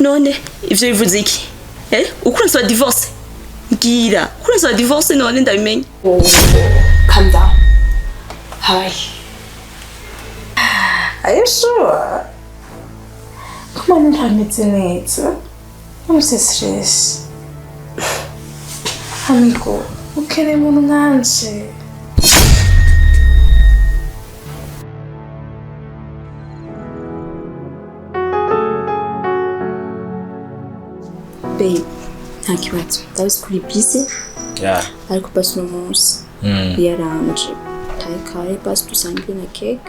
none ivyo bivuze iki ukuransa divorce ngira ukuransa divorce none ndabimenye calm down hi are you sure come on ntameze neza nuse stress amigo ukeneye umuntu nkanje babe, thank you. That was pretty busy. Yeah. I could pass no more. Yeah, around. Take care. Pass to sanguine cake.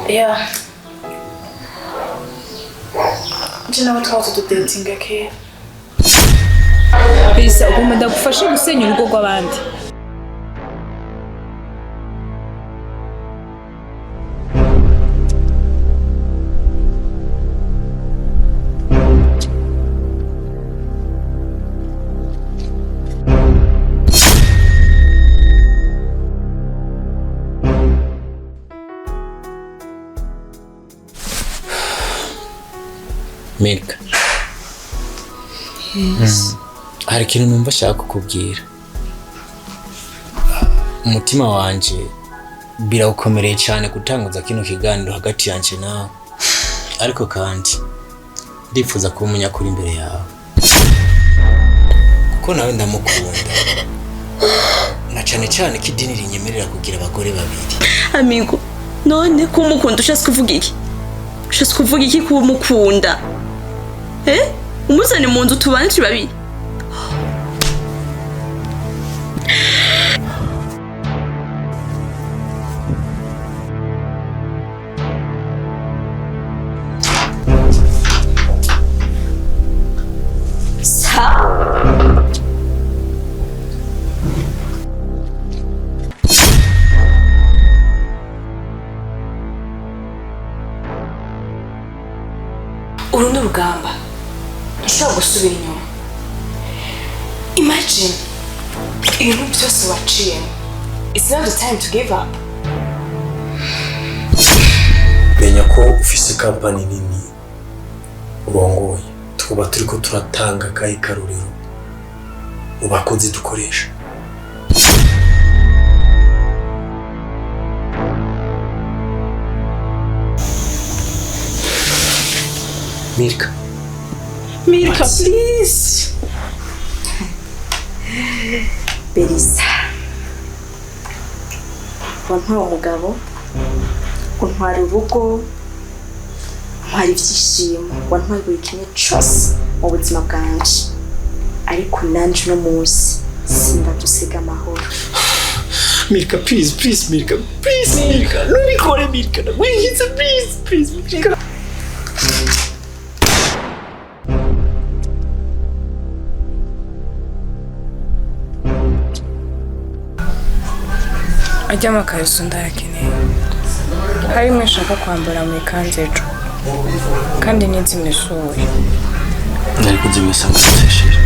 Yeah. Do you know what how to do dating okay? Bisa ugomba ndagufasha gusenya urugo rw'abandi. Milk. Yes. Hari ikintu numva shaka kukubwira. Umutima wanje birawukomereye cyane gutanguza kino kiganiro hagati yanje nawe. Ariko kandi ndifuza kuba umunyakuri imbere yawe. Kuko nawe ndamukunda. Na cyane kidini rinyemerera kugira abagore babiri. Amigo, none kumukunda ushaka kuvuga iki? Ushaka kuvuga iki kumukunda? Umuzane mu nzu tubane turi babiri. Uru ni urugamba ntushobora gusubira inyuma. Imagine ibintu byose waciyemo. It's not the time to give up. Menya ko ufise company nini urongoye tuba turiko turatanga kayi karuriro ubakozi dukoresha. Milka, please. Belisa. Wantwara umugabo, untwara urugo, ntwara ibyishimo, wantwara buri kimwe cyose mu buzima bwanje. Ariko nanje no munsi simba dusiga amahoro. Milka, please, Milka. Please, Milka. Nubikore, Milka. Please, Milka. Ajya amakaruso ndayakeneye. Hari imwe nshaka kwambara mu ikanzu ejo. Kandi n'inzimisuye. Nari kuzimesa ngashishira.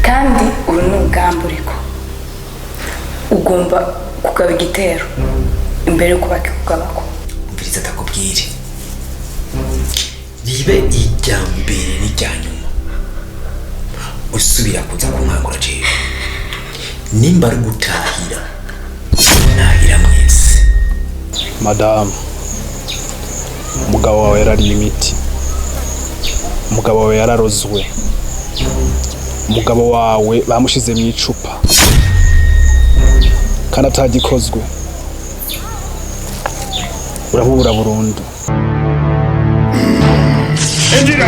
Kandi uru ni urugamba uriko. Ugomba kugaba igitero imbere yo kubaka kugabako. Umviriza atakubwire. Ribe ijya mbere n'ijya nyuma. Usubira kuza kunkangura jewe. Nimba ari gutahira. Nahira mwese. Madame, umugabo wawe yarariye imiti. Umugabo wawe yararozwe. Umugabo wawe bamushize mu icupa. Kandi atagikozwe. Urabura burundu. Injira!